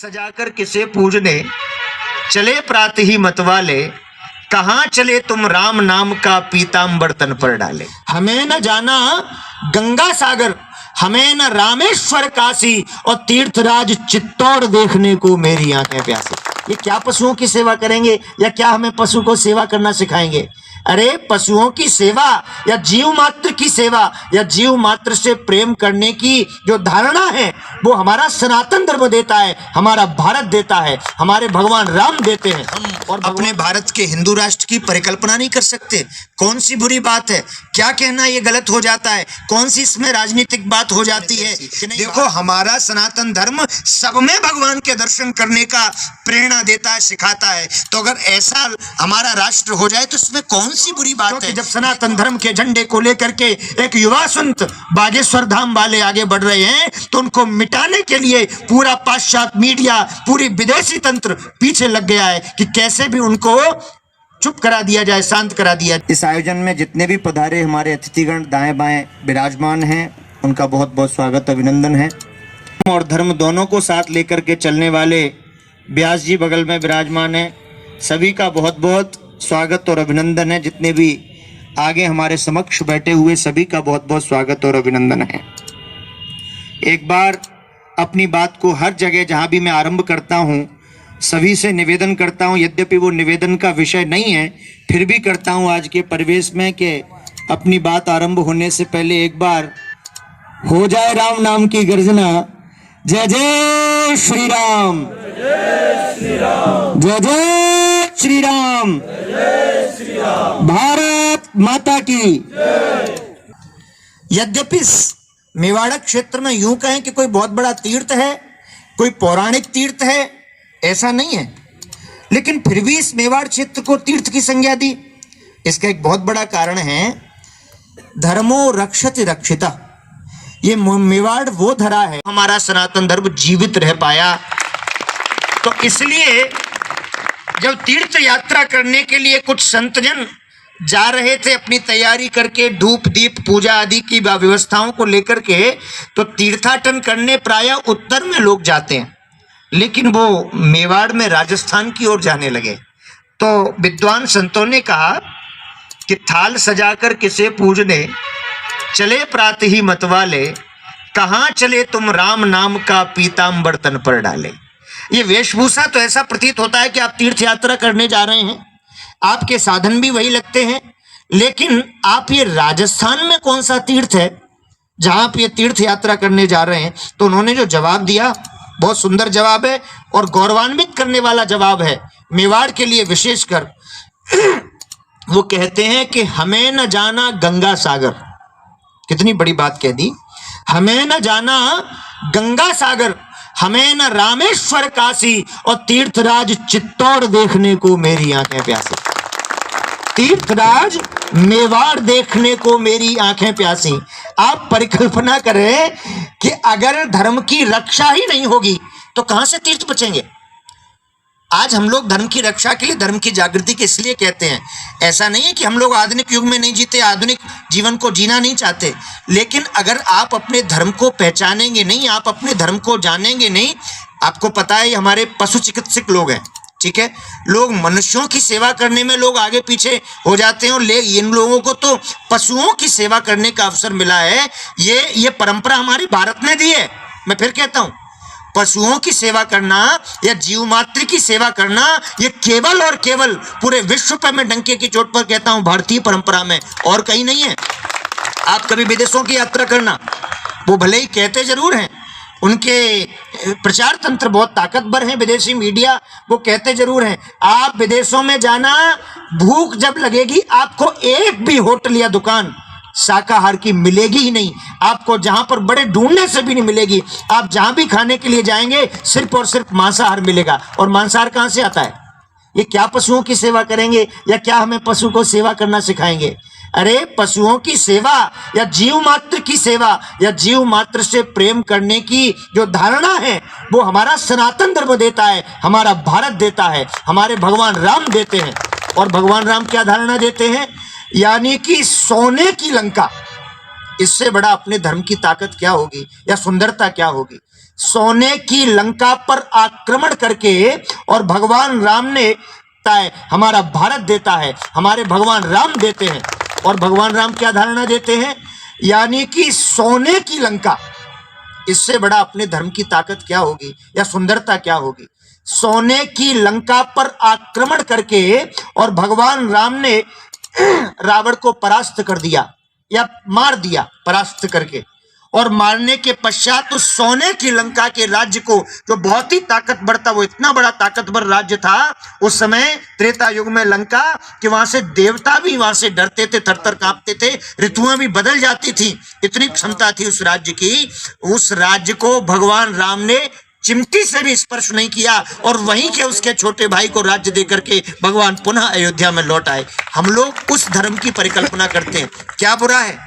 सजाकर किसे पूजने चले प्रात ही मतवाले, कहाँ चले तुम राम नाम का पीतांबर तन पर डाले। हमें न जाना गंगा सागर, हमें न रामेश्वर काशी, और तीर्थराज चित्तौड़ देखने को मेरी आंखें प्यासी। ये क्या पशुओं की सेवा करेंगे या क्या हमें पशु को सेवा करना सिखाएंगे? अरे पशुओं की सेवा या जीव मात्र की सेवा या जीव मात्र से प्रेम करने की जो धारणा है वो हमारा सनातन धर्म देता है, हमारा भारत देता है, हमारे भगवान राम देते हैं। और अपने भारत के हिंदू राष्ट्र की परिकल्पना नहीं कर सकते। कौन सी बुरी बात है? क्या कहना ये गलत हो जाता है? कौन सी इसमें राजनीतिक बात हो जाती है? देखो हमारा सनातन धर्म सब में भगवान के दर्शन करने का प्रेरणा देता है, सिखाता है। तो अगर ऐसा हमारा राष्ट्र हो जाए तो इसमें कौन सी बुरी बात है? जब सनातन धर्म के झंडे को लेकर के एक युवा संत बागेश्वर धाम वाले आगे बढ़ रहे हैं तो उनको मिटाने के लिए पूरा पाश्चात्य मीडिया, पूरी विदेशी तंत्र पीछे लग गया है कि कैसे भी उनको चुप करा दिया जाए, शांत करा दिया। इस आयोजन में जितने भी पधारे हमारे अतिथिगण दाएं बाएं विराजमान हैं, उनका बहुत बहुत स्वागत, अभिनंदन है। और धर्म दोनों को साथ लेकर के चलने वाले व्यास जी बगल में विराजमान हैं, सभी का बहुत बहुत स्वागत और अभिनंदन है। जितने भी आगे हमारे समक्ष बैठे हुए सभी का बहुत बहुत स्वागत और अभिनंदन है। एक बार अपनी बात को हर जगह जहां भी मैं आरंभ करता हूं सभी से निवेदन करता हूं, यद्यपि वो निवेदन का विषय नहीं है फिर भी करता हूं आज के परिवेश में कि अपनी बात आरंभ होने से पहले एक बार हो जाए राम नाम की गर्जना। जय जय श्री राम, जय जय श्री राम, भारत माता की। यद्यपि मेवाड़ क्षेत्र में यूं कहें कि कोई बहुत बड़ा तीर्थ है, कोई पौराणिक तीर्थ है, ऐसा नहीं है, लेकिन फिर भी इस मेवाड़ क्षेत्र को तीर्थ की संज्ञा दी। इसका एक बहुत बड़ा कारण है धर्मो रक्षति रक्षिता। ये मेवाड़ वो धरा है हमारा सनातन धर्म जीवित रह पाया। तो इसलिए जब तीर्थ यात्रा करने के लिए कुछ संतजन जा रहे थे अपनी तैयारी करके धूप दीप पूजा आदि की व्यवस्थाओं को लेकर के, तो तीर्थाटन करने प्रायः उत्तर में लोग जाते हैं, लेकिन वो मेवाड़ में राजस्थान की ओर जाने लगे। तो विद्वान संतों ने कहा कि थाल सजाकर किसे पूजने चले प्रात ही मतवाले, कहाँ चले तुम राम नाम का पीतांबर तन पर डाले। ये वेशभूषा तो ऐसा प्रतीत होता है कि आप तीर्थ यात्रा करने जा रहे हैं, आपके साधन भी वही लगते हैं, लेकिन आप ये राजस्थान में कौन सा तीर्थ है जहां आप ये तीर्थ यात्रा करने जा रहे हैं? तो उन्होंने जो जवाब दिया बहुत सुंदर जवाब है और गौरवान्वित करने वाला जवाब है मेवाड़ के लिए विशेषकर। वो कहते हैं कि हमें न जाना गंगा सागर। कितनी बड़ी बात कह दी, हमें न जाना गंगा सागर, हमें न रामेश्वर काशी, और तीर्थराज चित्तौड़ देखने को मेरी आंखें प्यासी। तीर्थराज मेवाड़ देखने को मेरी आंखें प्यासी। आप परिकल्पना करें कि अगर धर्म की रक्षा ही नहीं होगी तो कहां से तीर्थ बचेंगे? आज हम लोग धर्म की रक्षा के लिए, धर्म की जागृति के इसलिए कहते हैं। ऐसा नहीं है कि हम लोग आधुनिक युग में नहीं जीते, आधुनिक जीवन को जीना नहीं चाहते, लेकिन अगर आप अपने धर्म को पहचानेंगे नहीं, आप अपने धर्म को जानेंगे नहीं। आपको पता है हमारे पशु चिकित्सक लोग हैं, ठीक है, लोग मनुष्यों की सेवा करने में लोग आगे पीछे हो जाते हैं, और इन लोगों को तो पशुओं की सेवा करने का अवसर मिला है। ये परंपरा हमारे भारत ने दी है। मैं फिर कहता हूं, पशुओं की सेवा करना या जीव मात्र की सेवा करना, ये केवल और केवल पूरे विश्व पर, मैं डंके की चोट पर कहता हूं, भारतीय परंपरा में, और कहीं नहीं है। आप कभी विदेशों की यात्रा करना, वो भले ही कहते जरूर हैं, उनके प्रचार तंत्र बहुत ताकतवर है, विदेशी मीडिया, वो कहते जरूर हैं आप विदेशों में जाना, भूख जब लगेगी आपको एक भी होटल या दुकान शाकाहार की मिलेगी ही नहीं। आपको जहां पर बड़े ढूंढने से भी नहीं मिलेगी। आप जहां भी खाने के लिए जाएंगे सिर्फ और सिर्फ मांसाहार मिलेगा। और मांसाहार कहां से आता है? ये क्या पशुओं की सेवा करेंगे या क्या हमें पशु को सेवा करना सिखाएंगे? अरे पशुओं की सेवा या जीव मात्र की सेवा या जीव मात्र से प्रेम करने की जो धारणा है वो हमारा सनातन धर्म देता है, हमारा भारत देता है, हमारे भगवान राम देते हैं। और भगवान राम क्या धारणा देते हैं? यानी कि सोने की लंका। इससे बड़ा अपने धर्म की ताकत क्या होगी या सुंदरता क्या होगी? सोने की लंका पर आक्रमण करके, और भगवान राम ने हमारा भारत देता है, हमारे भगवान राम देते हैं। और भगवान राम क्या धारणा देते हैं, यानी कि सोने की लंका, इससे बड़ा अपने धर्म की ताकत क्या होगी या सुंदरता क्या होगी। सोने की लंका पर आक्रमण करके, और भगवान राम ने रावण को परास्त कर दिया या मार दिया, परास्त करके। और मारने के पश्चात उस सोने की लंका के राज्य को, जो बहुत ही ताकतवर था, वो इतना बड़ा ताकतवर राज्य था उस समय त्रेता युग में लंका, कि वहां से देवता भी वहां से डरते थे, थर-थर कांपते थे, ऋतुएं भी बदल जाती थी, इतनी क्षमता थी उस राज्य की। उस राज्य को भगवान राम ने चिमटी से भी स्पर्श नहीं किया, और वहीं के उसके छोटे भाई को राज्य देकर के भगवान पुनः अयोध्या में लौट आए। हम लोग उस धर्म की परिकल्पना करते हैं, क्या बुरा है?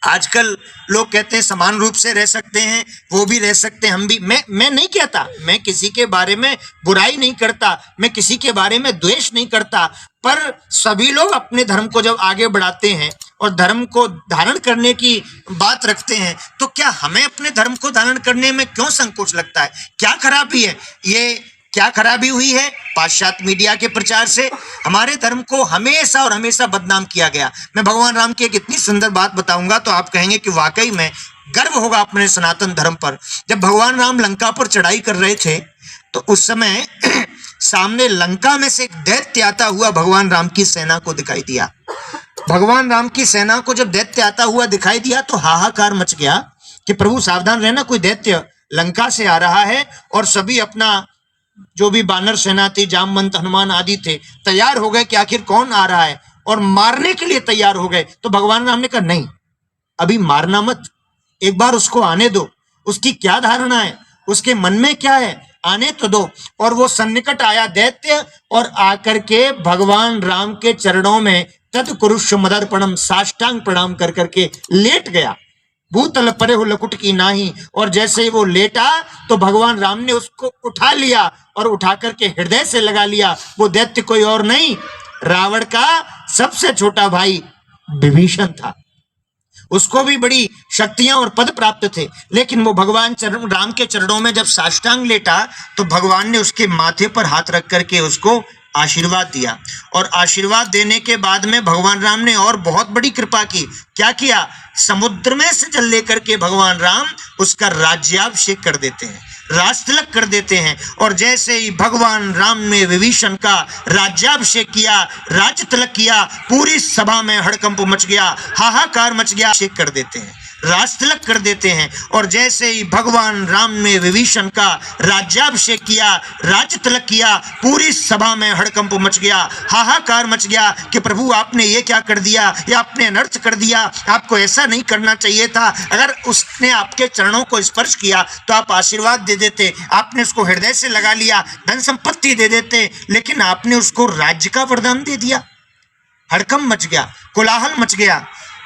आजकल लोग कहते हैं समान रूप से रह सकते हैं, वो भी रह सकते हैं, हम भी। मैं नहीं कहता, मैं किसी के बारे में बुराई नहीं करता, मैं किसी के बारे में द्वेष नहीं करता, पर सभी लोग अपने धर्म को जब आगे बढ़ाते हैं और धर्म को धारण करने की बात रखते हैं, तो क्या हमें अपने धर्म को धारण करने में क्यों संकोच लगता है? क्या खराबी है? ये क्या खराबी हुई है? पाश्चात्य मीडिया के प्रचार से हमारे धर्म को हमेशा और हमेशा बदनाम किया गया। मैं भगवान राम की एक इतनी सुंदर बात बताऊंगा तो आप कहेंगे कि वाकई में गर्व होगा अपने सनातन धर्म पर। जब भगवान राम लंका पर चढ़ाई कर रहे थे, तो उस समय सामने लंका में से एक दैत्य आता हुआ भगवान राम की सेना को दिखाई दिया। भगवान राम की सेना को जब दैत्य आता हुआ दिखाई दिया तो हाहाकार मच गया कि प्रभु सावधान रहना, कोई दैत्य लंका से आ रहा है। और सभी अपना जो भी बानर सेना थी, जामवंत, हनुमान आदि थे, तैयार हो गए कि आखिर कौन आ रहा है, और मारने के लिए तैयार हो गए। तो भगवान राम ने कहा नहीं, अभी मारना मत, एक बार उसको आने दो, उसकी क्या धारणा है, उसके मन में क्या है, आने तो दो। और वो सन्निकट आया दैत्य, और आकर के भगवान राम के चरणों में तत्कुरुष्व मदर्पणम, साष्टांग प्रणाम कर करके लेट गया। भूतल परे हो लकुट की नाही। और जैसे ही वो लेटा तो भगवान राम ने उसको उठा लिया, और उठा करके हृदय से लगा लिया। वो दैत्य कोई और नहीं, रावण का सबसे छोटा भाई विभीषण था। उसको भी बड़ी शक्तियां और पद प्राप्त थे, लेकिन वो भगवान राम के चरणों में जब साष्टांग लेटा तो भगवान ने उसके माथे पर हाथ रख करके उसको आशीर्वाद दिया। और आशीर्वाद देने के बाद में भगवान राम ने और बहुत बड़ी कृपा की। क्या किया? समुद्र में से जल लेकर के भगवान राम उसका राज्याभिषेक कर देते हैं, राज तिलक कर देते हैं। और जैसे ही भगवान राम ने विभीषण का राज्याभिषेक किया, राज तिलक किया, पूरी सभा में हड़कंप मच गया, हाहाकार मच गया। अभिषेक कर देते हैं, राज तिलक कर देते हैं। और जैसे ही भगवान राम ने विभीषण का राज्याभिषेक किया, राज तिलक किया, पूरी सभा में हड़कंप मच गया, हाहाकार मच गया कि प्रभु आपने ये क्या कर दिया, या आपने अनर्थ कर दिया, आपको ऐसा नहीं करना चाहिए था। अगर उसने आपके चरणों को स्पर्श किया तो आप आशीर्वाद दे देते, आपने उसको हृदय से लगा लिया, धन संपत्ति दे देते, लेकिन आपने उसको राज्य का वरदान दे दिया। हड़कंप मच गया, कोलाहल मच गया।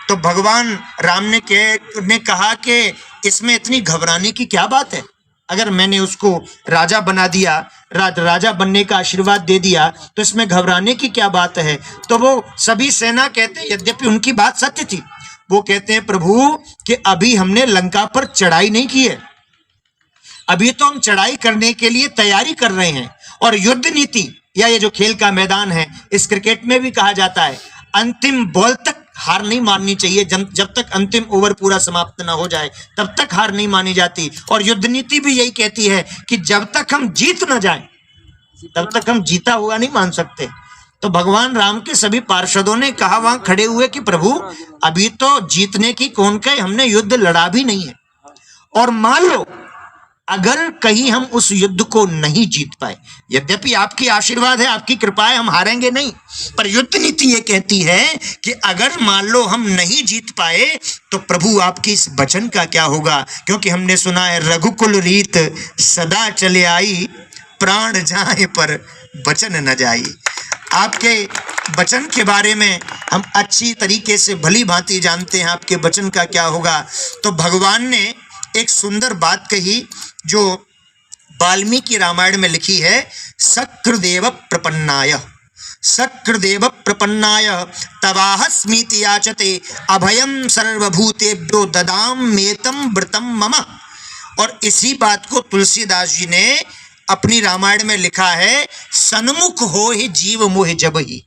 तो भगवान राम ने कहा कि इसमें इतनी घबराने की क्या बात है? अगर मैंने उसको राजा बना दिया, राजा बनने का आशीर्वाद दे दिया, तो इसमें घबराने की क्या बात है? तो वो सभी सेना कहते, यद्यपि उनकी बात सत्य थी, वो कहते हैं प्रभु कि अभी हमने लंका पर चढ़ाई नहीं की है, अभी तो हम चढ़ाई करने के लिए तैयारी कर रहे हैं। और युद्ध नीति, या ये जो खेल का मैदान है, इस क्रिकेट में भी कहा जाता है अंतिम बॉल तक हार नहीं माननी चाहिए। जब तक अंतिम ओवर पूरा समाप्त ना हो जाए तब तक हार नहीं मानी जाती। और युद्ध नीति भी यही कहती है कि जब तक हम जीत ना जाएं तब तक हम जीता हुआ नहीं मान सकते। तो भगवान राम के सभी पार्षदों ने कहा वहां खड़े हुए कि प्रभु अभी तो जीतने की कौन कहे, हमने युद्ध लड़ा भी नहीं है। और मान लो अगर कहीं हम उस युद्ध को नहीं जीत पाए, यद्यपि आपकी आशीर्वाद है, आपकी कृपा है, हम हारेंगे नहीं, पर युद्ध नीति ये कहती है कि अगर मान लो हम नहीं जीत पाए तो प्रभु आपकी इस वचन का क्या होगा? क्योंकि हमने सुना है रघुकुल रीत सदा चले आई, प्राण जाए पर वचन न जाई। आपके वचन के बारे में हम अच्छी तरीके से भली भांति जानते हैं, आपके वचन का क्या होगा। तो भगवान ने एक सुंदर बात कही जो वाल्मीकि रामायण में लिखी है, सक्रदेव प्रपन्नाय, सक्रदेव प्रपन्नाय तवाहस्मीति याचते अभयम सर्वभूतेभ्यो ददाम मेतम व्रतम मम। और इसी बात को तुलसीदास जी ने अपनी रामायण में लिखा है, सन्मुख होहि जीव मोहि जबहि,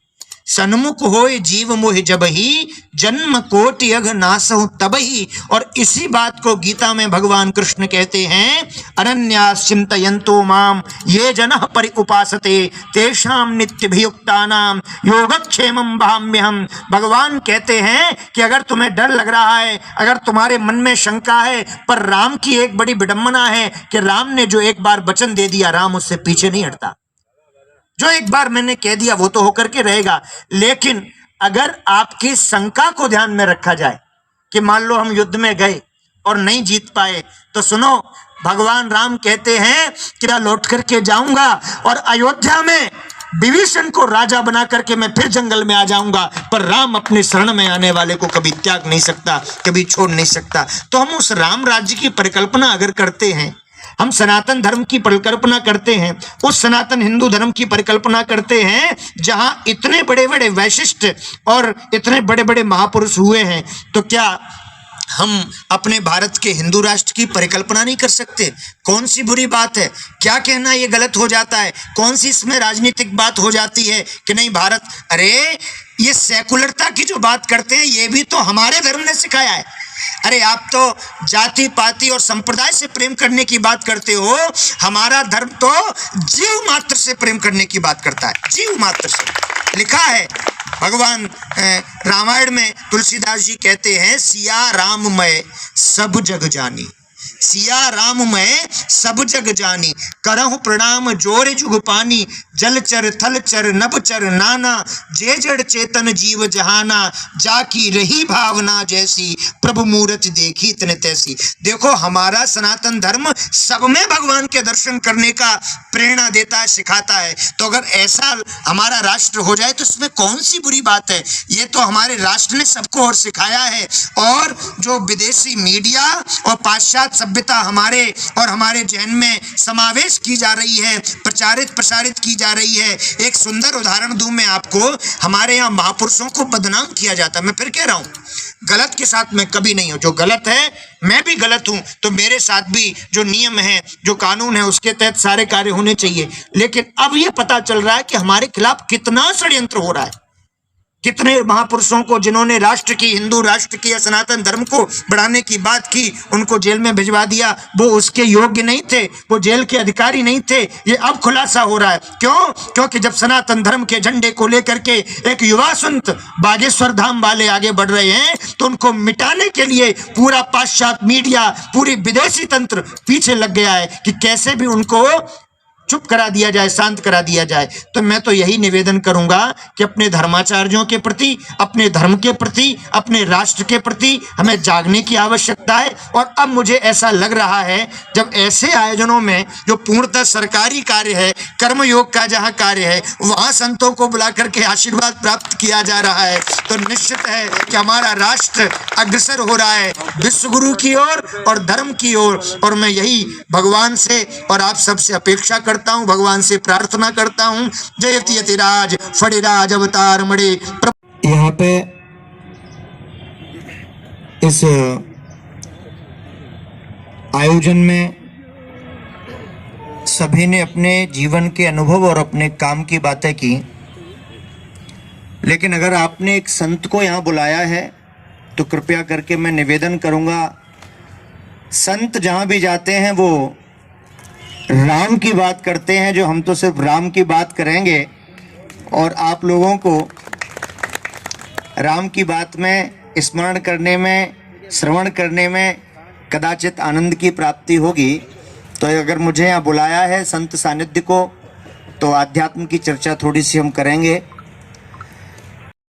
सन्मुख होय जीव मोहि जबहि, जन्म कोटि अघ नासहु तबहि। और इसी बात को गीता में भगवान कृष्ण कहते हैं, अनन्यास चिंतयन्तो माम ये जनः परि उपासते तेषां नित्यभियुक्तानां योगक्षेमं वहाम्यहम्। भगवान कहते हैं कि अगर तुम्हें डर लग रहा है, अगर तुम्हारे मन में शंका है, पर राम की एक बड़ी विडंबना है कि राम ने जो एक बार वचन दे दिया, राम उससे पीछे नहीं हटता। जो एक बार मैंने कह दिया वो तो होकर के रहेगा। लेकिन अगर आपकी शंका को ध्यान में रखा जाए कि मान लो हम युद्ध में गए और नहीं जीत पाए, तो सुनो, भगवान राम कहते हैं कि मैं लौट करके जाऊंगा और अयोध्या में विभीषण को राजा बना करके मैं फिर जंगल में आ जाऊंगा, पर राम अपने शरण में आने वाले को कभी त्याग नहीं सकता, कभी छोड़ नहीं सकता। तो हम उस राम राज्य की परिकल्पना अगर करते हैं, हम सनातन धर्म की परिकल्पना करते हैं, उस सनातन हिंदू धर्म की परिकल्पना करते हैं जहां इतने बड़े बड़े वैशिष्ट और इतने बड़े बड़े महापुरुष हुए हैं, तो क्या हम अपने भारत के हिंदू राष्ट्र की परिकल्पना नहीं कर सकते? कौन सी बुरी बात है? क्या कहना ये गलत हो जाता है? कौन सी इसमें राजनीतिक बात हो जाती है कि नहीं भारत? अरे ये सेकुलरता की जो बात करते हैं, ये भी तो हमारे धर्म ने सिखाया है। अरे आप तो जाति पाति और संप्रदाय से प्रेम करने की बात करते हो, हमारा धर्म तो जीव मात्र से प्रेम करने की बात करता है, जीव मात्र से। लिखा है भगवान रामायण में, तुलसीदास जी कहते हैं, सिया राममय सब जग जानी, सिया राममय सब जग जानी, करहु प्रणाम जोरे जुग पानी, जलचर थलचर नभचर नाना, जे जड़ चेतन जीव जहाना, जाकी रही भावना जैसी, प्रभु मूरत देखी तन तैसी। देखो हमारा सनातन धर्म सब में भगवान के दर्शन करने का प्रेरणा देता है, सिखाता है। तो अगर ऐसा हमारा राष्ट्र हो जाए तो इसमें कौन सी बुरी बात है? ये तो हमारे राष्ट्र ने सबको और सिखाया है। और जो विदेशी मीडिया और पाश्चात्य सभ्यता हमारे और हमारे जहन में समावेश की जा रही है, प्रचारित प्रसारित की जा रही है। एक सुंदर उदाहरण दूं मैं आपको, हमारे यहाँ महापुरुषों को बदनाम किया जाता है। मैं फिर कह रहा हूँ, गलत के साथ मैं कभी नहीं हूं, जो गलत है मैं भी गलत हूं, तो मेरे साथ भी जो नियम है, जो कानून है, उसके तहत सारे कार्य होने चाहिए। लेकिन अब ये पता चल रहा है कि हमारे खिलाफ कितना षड्यंत्र हो रहा है। कितने महापुरुषों को जिन्होंने राष्ट्र की, हिंदू राष्ट्र की या सनातन धर्म को बढ़ाने की बात की, उनको जेल में भिजवा दिया। वो उसके योग्य नहीं थे, वो जेल के अधिकारी नहीं थे। ये अब खुलासा हो रहा है। क्यों? क्योंकि जब सनातन धर्म के झंडे को लेकर के एक युवा संत बागेश्वर धाम वाले आगे बढ़ रहे हैं, तो उनको मिटाने के लिए पूरा पाश्चात्य मीडिया, पूरी विदेशी तंत्र पीछे लग गया है कि कैसे भी उनको चुप करा दिया जाए, शांत करा दिया जाए। तो मैं तो यही निवेदन करूंगा कि अपने धर्माचार्यों के प्रति, अपने धर्म के प्रति, अपने राष्ट्र के प्रति हमें जागने की आवश्यकता है। और अब मुझे ऐसा लग रहा है, जब ऐसे आयोजनों में जो पूर्णतः सरकारी कार्य है, कर्मयोग का जहां कार्य है, वहां संतों को बुला करके आशीर्वाद प्राप्त किया जा रहा है, तो निश्चित है कि हमारा राष्ट्र अग्रसर हो रहा है विश्व गुरु की ओर और धर्म की ओर। और मैं यही भगवान से और आप सबसे अपेक्षा करता हूं, भगवान से प्रार्थना करता हूं। जयति यतिराज फणिराज अवतार मणि। यहाँ पे इस आयोजन में सभी ने अपने जीवन के अनुभव और अपने काम की बातें की, लेकिन अगर आपने एक संत को यहाँ बुलाया है तो कृपया करके मैं निवेदन करूंगा, संत जहां भी जाते हैं वो राम की बात करते हैं, जो हम तो सिर्फ राम की बात करेंगे और आप लोगों को राम की बात में स्मरण करने में, श्रवण करने में कदाचित आनंद की प्राप्ति होगी। तो अगर मुझे यहाँ बुलाया है संत सानिध्य को, तो आध्यात्म की चर्चा थोड़ी सी हम करेंगे।